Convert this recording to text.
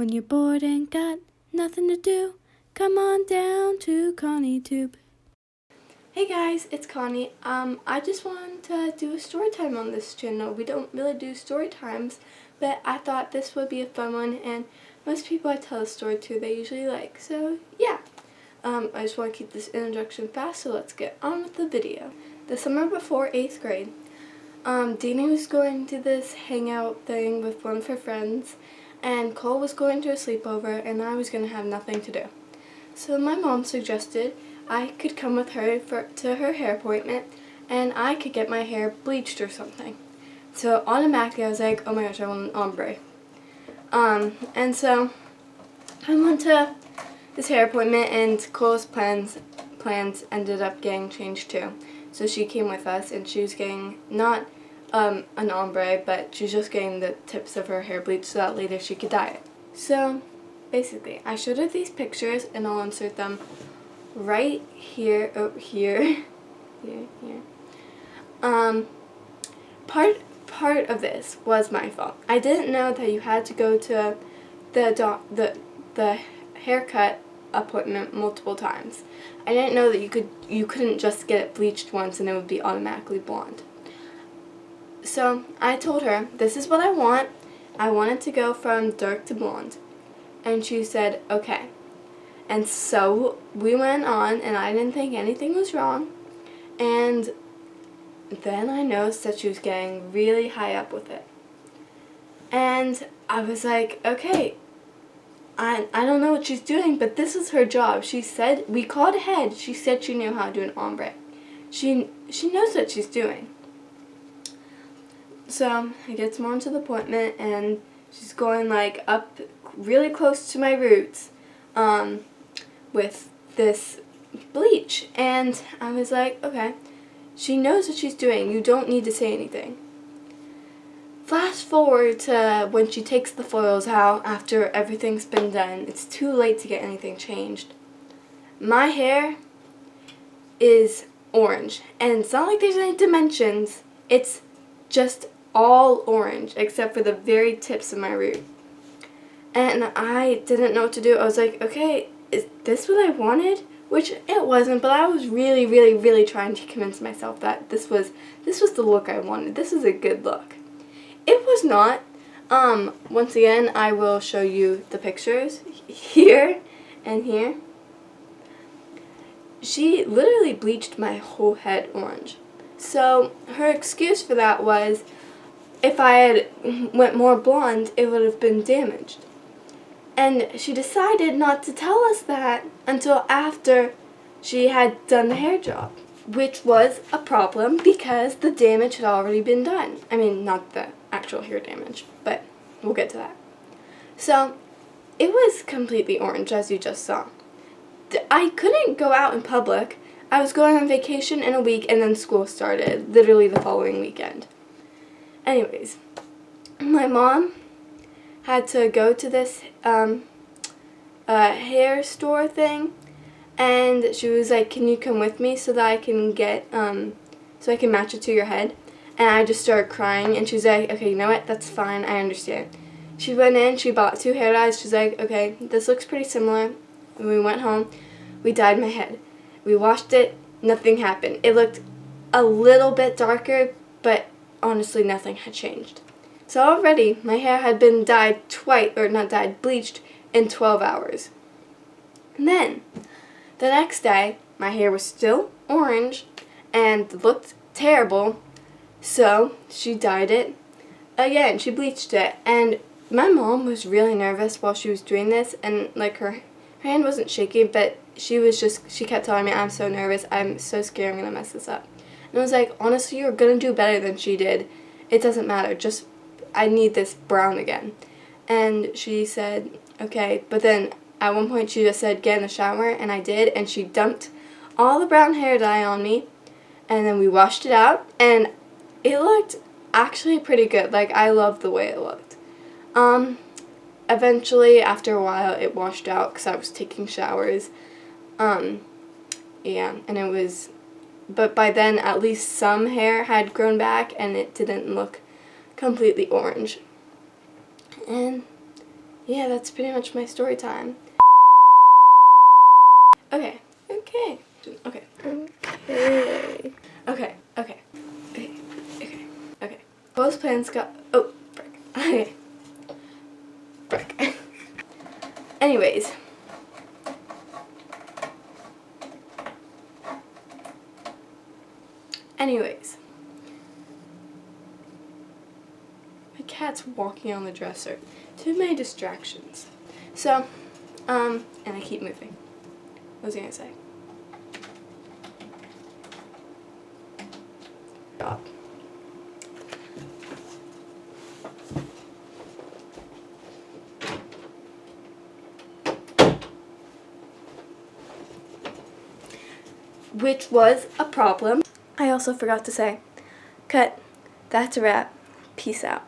When you're bored and got nothing to do, come on down to Coni Tube. Hey guys, it's Connie. I just wanted to do a story time on this channel. We don't really do story times, but I thought this would be a fun one, and most people I tell a story to, they usually like. So yeah, I just want to keep this introduction fast, so let's get on with the video. The summer before 8th grade, Dina was going to this hangout thing with one of her friends, and Cole was going to a sleepover, and I was going to have nothing to do. So my mom suggested I could come with her to her hair appointment, and I could get my hair bleached or something. So automatically I was like, oh my gosh, I want an ombre. And so I went to this hair appointment, and Cole's plans ended up getting changed too. So she came with us, and she was getting not an ombre, but she's just getting the tips of her hair bleached so that later she could dye it. So basically, I showed her these pictures, and I'll insert them right here, here. Part of this was my fault. I didn't know that you had to go to the haircut appointment multiple times. I didn't know that you couldn't just get it bleached once and it would be automatically blonde. So I told her, this is what I want. I wanted to go from dark to blonde. And she said, okay. And so we went on, and I didn't think anything was wrong. And then I noticed that she was getting really high up with it. And I was like, okay, I don't know what she's doing, but this is her job. She said, we called ahead. She said she knew how to do an ombre. She knows what she's doing. So I get more into the appointment, and she's going like up really close to my roots with this bleach. And I was like, okay, she knows what she's doing. You don't need to say anything. Fast forward to when she takes the foils out after everything's been done. It's too late to get anything changed. My hair is orange, and it's not like there's any dimensions. It's just all orange except for the very tips of my root. And I didn't know what to do. I was like, okay, is this what I wanted? Which it wasn't, but I was really, really, really trying to convince myself that this was the look I wanted. This is a good look. It was not. Once again, I will show you the pictures here and here. She literally bleached my whole head orange. So her excuse for that was, if I had went more blonde, it would have been damaged. And she decided not to tell us that until after she had done the hair job, which was a problem because the damage had already been done. I mean, not the actual hair damage, but we'll get to that. So it was completely orange, as you just saw. I couldn't go out in public. I was going on vacation in a week, and then school started, literally the following weekend. Anyways, my mom had to go to this hair store thing, and she was like, can you come with me so that I can get so I can match it to your head? And I just started crying, and she's like, okay, you know what, that's fine, I understand. She went in, she bought 2 hair dyes. She's like, okay, this looks pretty similar. When we went home, we dyed my head. We washed it, nothing happened. It looked a little bit darker, but honestly nothing had changed. So already my hair had been dyed twice, or not dyed, bleached in 12 hours. And then the next day my hair was still orange and looked terrible, so she dyed it again. She bleached it, and my mom was really nervous while she was doing this, and like her hand wasn't shaking, but she kept telling me, I'm so nervous, I'm so scared I'm gonna mess this up. And I was like, honestly, you're gonna do better than she did. It doesn't matter, just I need this brown again. And she said, okay, but then at one point she just said, get in the shower, and I did, and she dumped all the brown hair dye on me, and then we washed it out, and it looked actually pretty good. Like, I loved the way it looked. Eventually, after a while, it washed out because I was taking showers. Yeah, and it was, but by then at least some hair had grown back, and it didn't look completely orange. And yeah, that's pretty much my story time. Okay. Okay. Okay. Okay. Okay. Okay. Okay. Okay. Okay. Close plans got. Oh, frick. Okay. Frick. Anyways. My cat's walking on the dresser. Too many distractions. So, and I keep moving. What was I gonna say? Stop. Which was a problem. I also forgot to say, cut. That's a wrap. Peace out.